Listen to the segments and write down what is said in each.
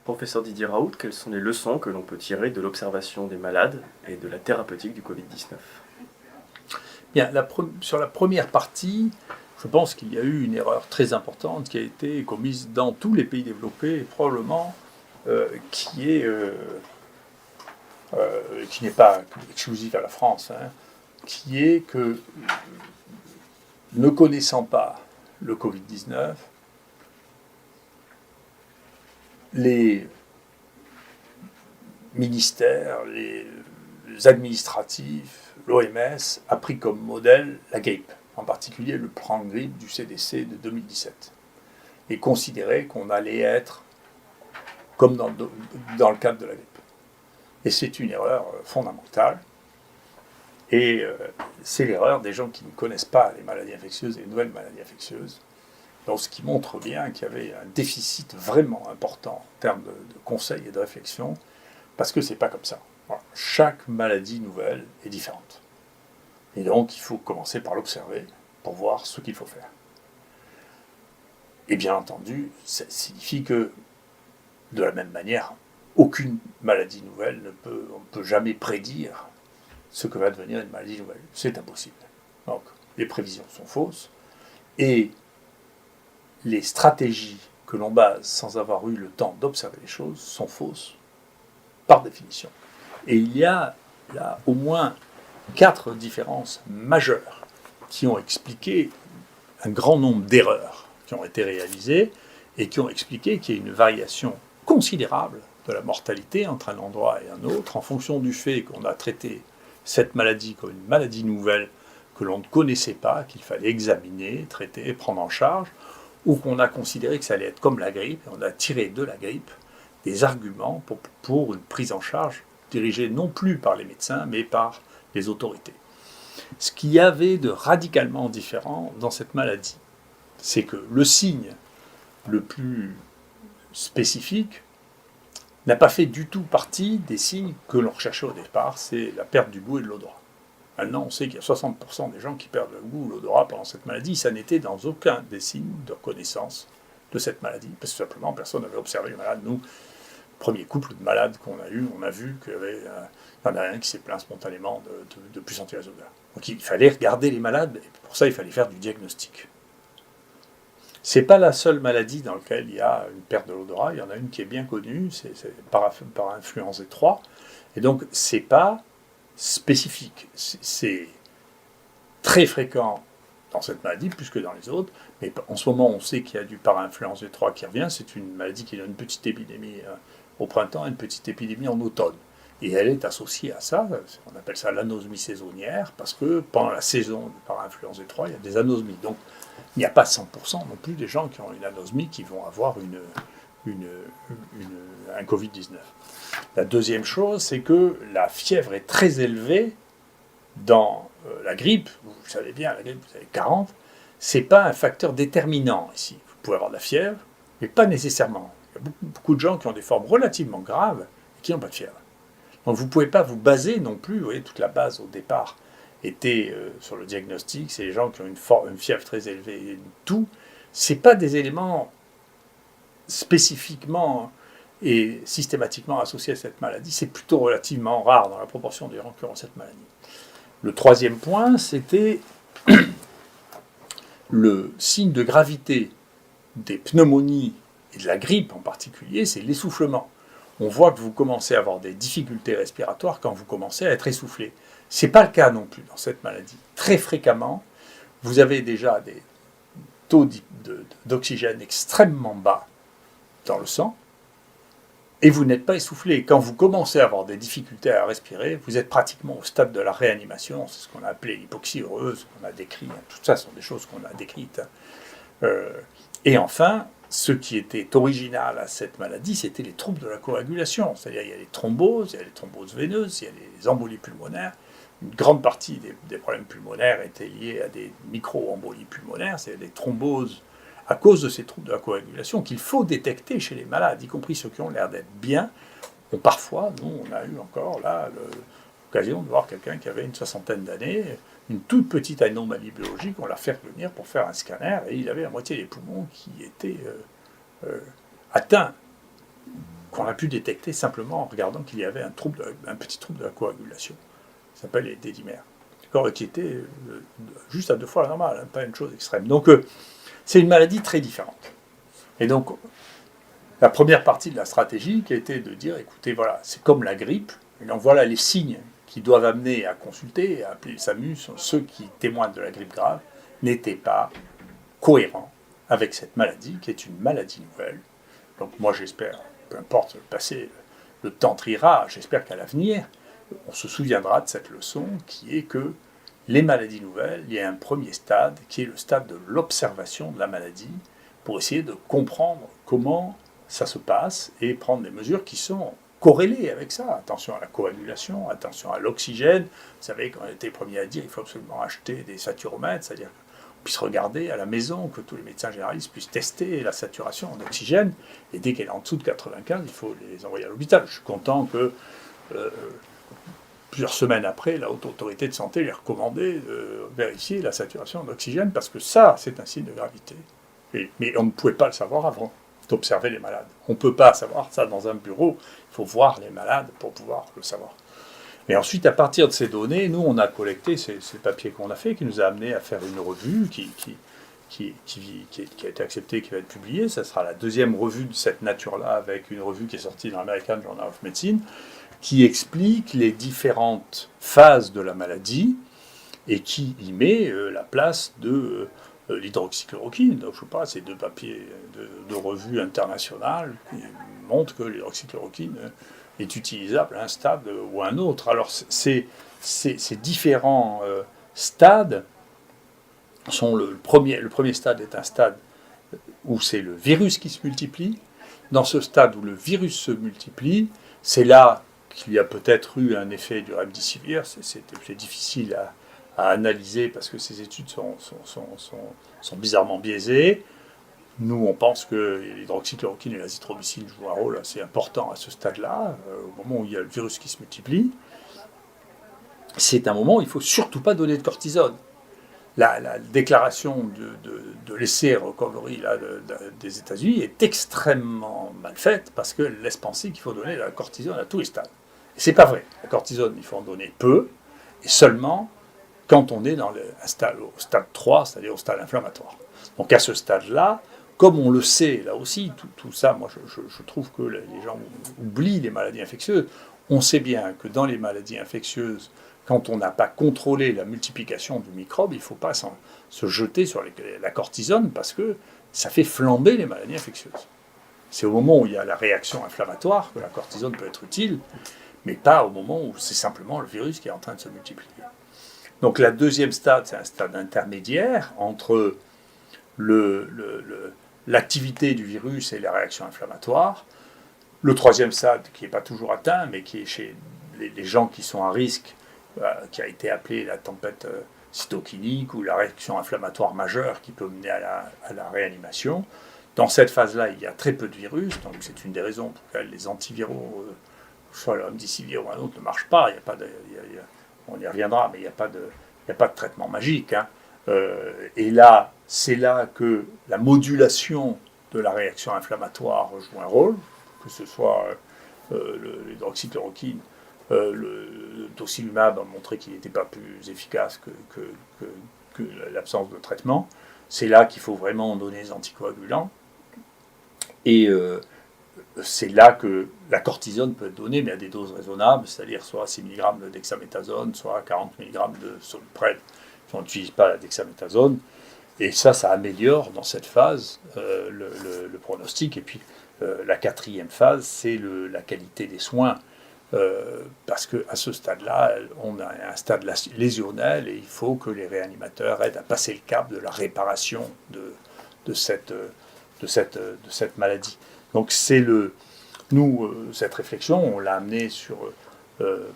Professeur Didier Raoult, quelles sont les leçons que l'on peut tirer de l'observation des malades et de la thérapeutique du Covid-19? Bien, sur la première partie, je pense qu'il y a eu une erreur très importante qui a été commise dans tous les pays développés, et probablement qui n'est pas exclusif à la France, qui est que, ne connaissant pas le Covid-19, les ministères, les administratifs, l'OMS a pris comme modèle la grippe, en particulier le plan grippe du CDC de 2017, et considéré qu'on allait être comme dans le cadre de la grippe. Et c'est une erreur fondamentale. Et c'est l'erreur des gens qui ne connaissent pas les maladies infectieuses et les nouvelles maladies infectieuses. Donc, ce qui montre bien qu'il y avait un déficit vraiment important en termes de conseils et de réflexion, parce que c'est pas comme ça. Voilà. Chaque maladie nouvelle est différente. Et donc, il faut commencer par l'observer pour voir ce qu'il faut faire. Et bien entendu, ça signifie que, de la même manière, aucune maladie nouvelle on ne peut jamais prédire ce que va devenir une maladie nouvelle. C'est impossible. Donc, les prévisions sont fausses et les stratégies que l'on base sans avoir eu le temps d'observer les choses sont fausses par définition. Et il y a là au moins 4 différences majeures qui ont expliqué un grand nombre d'erreurs qui ont été réalisées et qui ont expliqué qu'il y a une variation considérable de la mortalité entre un endroit et un autre en fonction du fait qu'on a traité cette maladie comme une maladie nouvelle que l'on ne connaissait pas, qu'il fallait examiner, traiter, prendre en charge, ou qu'on a considéré que ça allait être comme la grippe, et on a tiré de la grippe des arguments pour une prise en charge dirigée non plus par les médecins, mais par les autorités. Ce qu'il y avait de radicalement différent dans cette maladie, c'est que le signe le plus spécifique n'a pas fait du tout partie des signes que l'on recherchait au départ, c'est la perte du goût et de l'odorat. Maintenant, on sait qu'il y a 60% des gens qui perdent le goût ou l'odorat pendant cette maladie. Ça n'était dans aucun des signes de reconnaissance de cette maladie, parce que simplement, personne n'avait observé le malade. Nous, premier couple de malades qu'on a eu, on a vu qu'il y en a un qui s'est plaint spontanément de plus sentir les odeurs. Donc il fallait regarder les malades, et pour ça, il fallait faire du diagnostic. Ce n'est pas la seule maladie dans laquelle il y a une perte de l'odorat. Il y en a une qui est bien connue, c'est par influenza 3. Et donc, ce n'est pas spécifique. C'est très fréquent dans cette maladie, plus que dans les autres. Mais en ce moment, on sait qu'il y a du parainfluenza 3 qui revient. C'est une maladie qui a une petite épidémie au printemps et une petite épidémie en automne. Et elle est associée à ça, on appelle ça l'anosmie saisonnière, parce que pendant la saison du parainfluenza 3, il y a des anosmies. Donc, il n'y a pas 100% non plus des gens qui ont une anosmie qui vont avoir un Covid-19. La deuxième chose, c'est que la fièvre est très élevée dans la grippe. Vous savez bien, la grippe, vous avez 40. Ce n'est pas un facteur déterminant ici. Vous pouvez avoir de la fièvre, mais pas nécessairement. Il y a beaucoup de gens qui ont des formes relativement graves et qui n'ont pas de fièvre. Donc vous ne pouvez pas vous baser non plus, vous voyez, toute la base au départ était sur le diagnostic, c'est les gens qui ont une fièvre très élevée et tout. Ce n'est pas des éléments spécifiquement et systématiquement associés à cette maladie, c'est plutôt relativement rare dans la proportion des gens qui ont cette maladie. Le troisième point, c'était le signe de gravité des pneumonies et de la grippe en particulier, c'est l'essoufflement. On voit que vous commencez à avoir des difficultés respiratoires quand vous commencez à être essoufflé. Ce n'est pas le cas non plus dans cette maladie. Très fréquemment, vous avez déjà des taux d'oxygène extrêmement bas dans le sang, et vous n'êtes pas essoufflé. Quand vous commencez à avoir des difficultés à respirer, vous êtes pratiquement au stade de la réanimation, c'est ce qu'on a appelé l'hypoxie heureuse, qu'on a décrit, tout ça sont des choses qu'on a décrites. Et enfin, ce qui était original à cette maladie, c'était les troubles de la coagulation. C'est-à-dire il y a les thromboses, il y a les thromboses veineuses, il y a les embolies pulmonaires. Une grande partie des problèmes pulmonaires étaient liés à des micro-embolies pulmonaires, c'est-à-dire des thromboses à cause de ces troubles de la coagulation qu'il faut détecter chez les malades, y compris ceux qui ont l'air d'être bien. Et parfois, nous, on a eu encore là l'occasion de voir quelqu'un qui avait une soixantaine d'années, une toute petite anomalie biologique, on l'a fait revenir pour faire un scanner, et il avait la moitié des poumons qui étaient atteints qu'on a pu détecter simplement en regardant qu'il y avait un petit trouble de la coagulation, qui s'appelle les dédimères, d'accord, et qui était juste à 2 fois la normale, hein, pas une chose extrême. Donc c'est une maladie très différente. Et donc la première partie de la stratégie qui a été de dire, écoutez, voilà, c'est comme la grippe, et donc voilà les signes qui doivent amener à consulter, à appeler le SAMU, sont ceux qui témoignent de la grippe grave, n'étaient pas cohérents avec cette maladie, qui est une maladie nouvelle. Donc moi j'espère, peu importe le passé, le temps triera, j'espère qu'à l'avenir, on se souviendra de cette leçon qui est que les maladies nouvelles, il y a un premier stade qui est le stade de l'observation de la maladie pour essayer de comprendre comment ça se passe et prendre des mesures qui sont corrélées avec ça. Attention à la coagulation, attention à l'oxygène. Vous savez, quand on était les premiers à dire il faut absolument acheter des saturomètres, c'est-à-dire qu'on puisse regarder à la maison, que tous les médecins généralistes puissent tester la saturation en oxygène. Et dès qu'elle est en dessous de 95, il faut les envoyer à l'hôpital. Je suis content que plusieurs semaines après, la Haute Autorité de Santé lui a recommandé de vérifier la saturation en oxygène parce que ça, c'est un signe de gravité. Mais on ne pouvait pas le savoir avant d'observer les malades. On ne peut pas savoir ça dans un bureau. Il faut voir les malades pour pouvoir le savoir. Et ensuite, à partir de ces données, nous, on a collecté ces papiers qu'on a fait, qui nous a amené à faire une revue qui a été acceptée, qui va être publiée. Ça sera la deuxième revue de cette nature-là, avec une revue qui est sortie dans l'American Journal of Medicine, qui explique les différentes phases de la maladie et qui y met la place de l'hydroxychloroquine. Donc, je ne sais pas, ces 2 papiers de revue internationale qui montrent que l'hydroxychloroquine est utilisable à un stade ou à un autre. Alors, ces différents stades sont le premier stade est un stade où c'est le virus qui se multiplie. Dans ce stade où le virus se multiplie, c'est là qu'il y a peut-être eu un effet du remdesivir. C'est difficile à analyser parce que ces études sont bizarrement biaisées. Nous, on pense que l'hydroxychloroquine et l'azithromycine jouent un rôle assez important à ce stade-là, au moment où il y a le virus qui se multiplie. C'est un moment où il ne faut surtout pas donner de cortisone. La déclaration de l'essai recovery des États-Unis est extrêmement mal faite parce qu'elle laisse penser qu'il faut donner la cortisone à tous les stades. Et c'est pas vrai. La cortisone, il faut en donner peu, et seulement quand on est au stade 3, c'est-à-dire au stade inflammatoire. Donc à ce stade-là, comme on le sait, là aussi, tout ça, moi je trouve que les gens oublient les maladies infectieuses. On sait bien que dans les maladies infectieuses, quand on n'a pas contrôlé la multiplication du microbe, il ne faut pas se jeter sur la cortisone parce que ça fait flamber les maladies infectieuses. C'est au moment où il y a la réaction inflammatoire que la cortisone peut être utile, mais pas au moment où c'est simplement le virus qui est en train de se multiplier. Donc la deuxième stade, c'est un stade intermédiaire entre l'activité du virus et la réaction inflammatoire. Le troisième stade, qui n'est pas toujours atteint, mais qui est chez les gens qui sont à risque, qui a été appelé la tempête cytokinique ou la réaction inflammatoire majeure qui peut mener à la réanimation. Dans cette phase-là, il y a très peu de virus, donc c'est une des raisons pour lesquelles les antiviraux, soit le remdesivir ou un autre, ne marchent pas. On y reviendra, mais il n'y a pas de traitement magique. Hein. Et là, c'est là que la modulation de la réaction inflammatoire joue un rôle, que ce soit l'hydroxychloroquine, le tocilumab a montré qu'il n'était pas plus efficace que l'absence de traitement. C'est là qu'il faut vraiment donner des anticoagulants. Et c'est là que la cortisone peut être donnée, mais à des doses raisonnables, c'est-à-dire soit 6 mg de dexaméthasone, soit 40 mg de soluprel. On n'utilise pas la dexaméthasone. Et ça améliore dans cette phase le pronostic. Et puis la quatrième phase, c'est la qualité des soins. Parce qu'à ce stade-là, on a un stade lésionnel et il faut que les réanimateurs aident à passer le cap de la réparation de cette maladie. Donc cette réflexion, on l'a amenée sur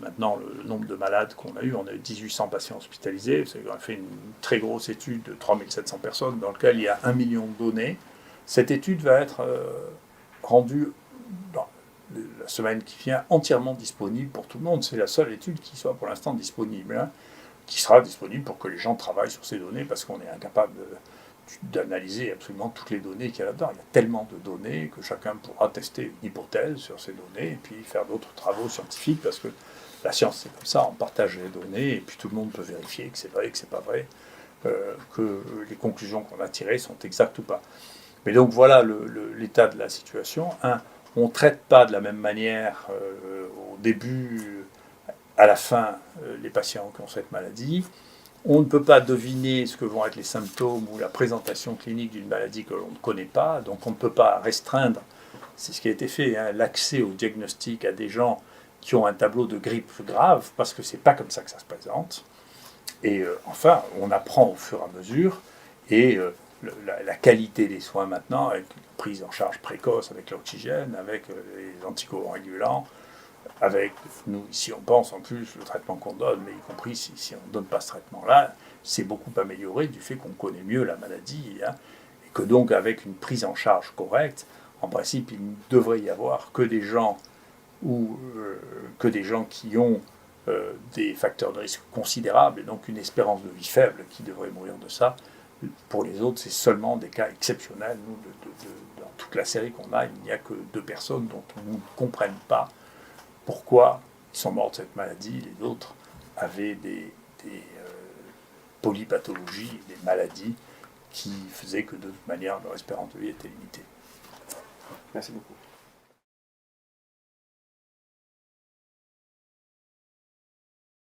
maintenant le nombre de malades qu'on a eu. On a eu 1800 patients hospitalisés. On a fait une très grosse étude de 3700 personnes dans laquelle il y a 1 million de données. Cette étude va être rendue la semaine qui vient entièrement disponible pour tout le monde. C'est la seule étude qui soit pour l'instant disponible, hein, qui sera disponible pour que les gens travaillent sur ces données parce qu'on est incapable d'analyser absolument toutes les données qu'il y a là-dedans. Il y a tellement de données que chacun pourra tester une hypothèse sur ces données et puis faire d'autres travaux scientifiques, parce que la science, c'est comme ça, on partage les données et puis tout le monde peut vérifier que c'est vrai, que c'est pas vrai, que les conclusions qu'on a tirées sont exactes ou pas. Mais donc voilà l'état de la situation. On ne traite pas de la même manière au début, à la fin, les patients qui ont cette maladie. On ne peut pas deviner ce que vont être les symptômes ou la présentation clinique d'une maladie que l'on ne connaît pas, donc on ne peut pas restreindre, c'est ce qui a été fait, hein, l'accès au diagnostic à des gens qui ont un tableau de grippe grave, parce que c'est pas comme ça que ça se présente. Et enfin, on apprend au fur et à mesure, et la qualité des soins maintenant, avec une prise en charge précoce avec l'oxygène, avec les anticoagulants, avec nous, ici on pense en plus le traitement qu'on donne, mais y compris si on ne donne pas ce traitement-là, c'est beaucoup amélioré du fait qu'on connaît mieux la maladie, hein, et que donc avec une prise en charge correcte, en principe il ne devrait y avoir que des gens, que des gens qui ont des facteurs de risque considérables et donc une espérance de vie faible qui devraient mourir de ça. Pour les autres, c'est seulement des cas exceptionnels. Nous, dans toute la série qu'on a, il n'y a que 2 personnes dont on ne comprenne pas pourquoi ils sont morts de cette maladie. Les autres avaient des polypathologies, des maladies qui faisaient que de toute manière leur espérance de vie était limitée. Merci beaucoup.